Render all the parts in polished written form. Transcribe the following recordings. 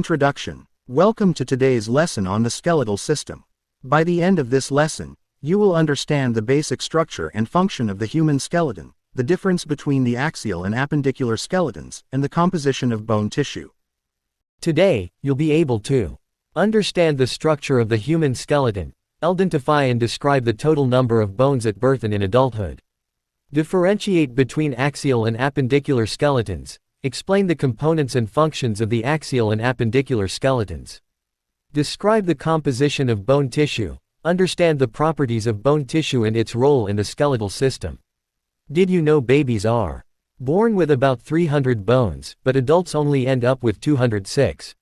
Introduction. Welcome to today's lesson on the skeletal system. By the end of this lesson, you will understand the basic structure and function of the human skeleton, the difference between the axial and appendicular skeletons, and the composition of bone tissue. Today, you'll be able to understand the structure of the human skeleton, identify and describe the total number of bones at birth and in adulthood, differentiate between axial and appendicular skeletons, explain the components and functions of the axial and appendicular skeletons, describe the composition of bone tissue, understand the properties of bone tissue and its role in the skeletal system. Did you know babies are born with about 300 bones, but adults only end up with 206?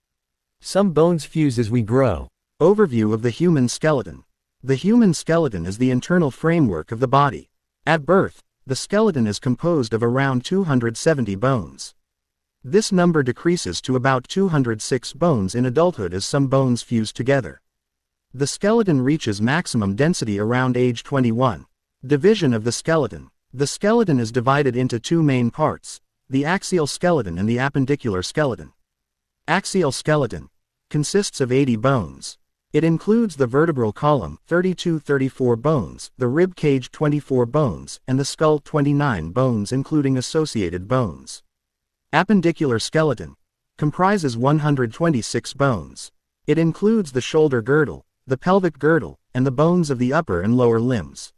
Some bones fuse as we grow. Overview of the human skeleton. The human skeleton is the internal framework of the body. At birth, the skeleton is composed of around 270 bones. This number decreases to about 206 bones in adulthood as some bones fuse together. The skeleton reaches maximum density around age 21. Division of the skeleton. The skeleton is divided into two main parts, the axial skeleton and the appendicular skeleton. Axial skeleton consists of 80 bones. It includes the vertebral column, 34 bones, the rib cage 24 bones, and the skull 29 bones including associated bones. Appendicular skeleton comprises 126 bones. It includes the shoulder girdle, the pelvic girdle, and the bones of the upper and lower limbs.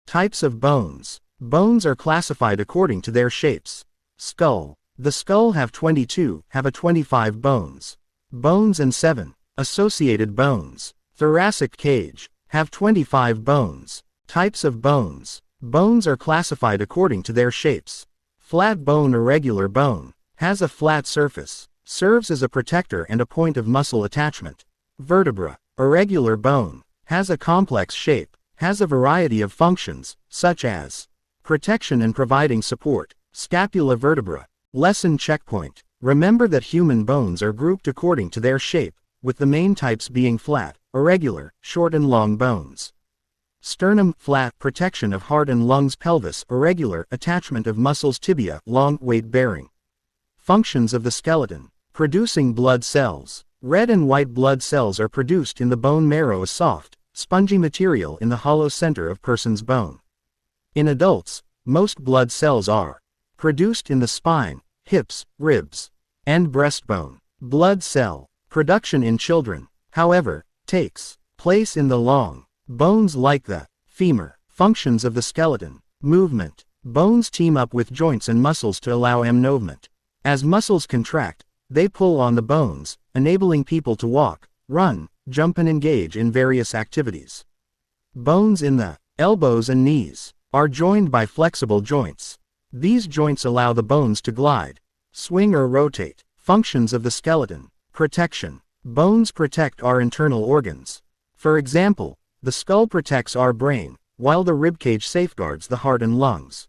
Types of bones. Bones are classified according to their shapes. Skull. The skull have 25 bones. Bones and 7 associated bones. Thoracic cage have 25 bones. Types of bones. Bones are classified according to their shapes. Flat bone. Irregular bone has a flat surface, serves as a protector and a point of muscle attachment. Vertebra. Irregular bone has a complex shape, has a variety of functions, such as protection and providing support. Scapula vertebra. Lesson checkpoint. Remember that human bones are grouped according to their shape, with the main types being flat, irregular, short and long bones. Sternum, flat, protection of heart and lungs. Pelvis, irregular, attachment of muscles. Tibia, long, weight bearing. Functions of the skeleton. Producing blood cells. Red and white blood cells are produced in the bone marrow, a soft, spongy material in the hollow center of person's bone. In adults, most blood cells are produced in the spine, hips, ribs, and breastbone. Blood cell production in children, however, takes place in the long bones like the femur. Functions of the skeleton. Movement. Bones team up with joints and muscles to allow movement. As muscles contract, they pull on the bones, enabling people to walk, run, jump and engage in various activities. Bones in the elbows and knees are joined by flexible joints. These joints allow the bones to glide, swing or rotate. Functions of the skeleton. Protection. Bones protect our internal organs. For example, the skull protects our brain, while the ribcage safeguards the heart and lungs.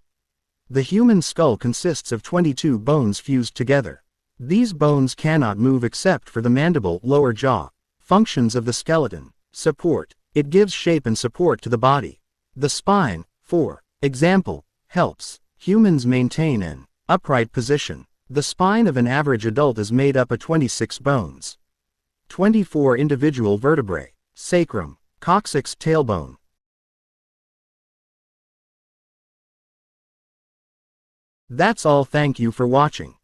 The human skull consists of 22 bones fused together. These bones cannot move except for the mandible, lower jaw. Functions of the skeleton. Support. It gives shape and support to the body. The spine, for example, helps humans maintain an upright position. The spine of an average adult is made up of 26 bones. 24 individual vertebrae. Sacrum, coccyx, tailbone. That's all. Thank you for watching.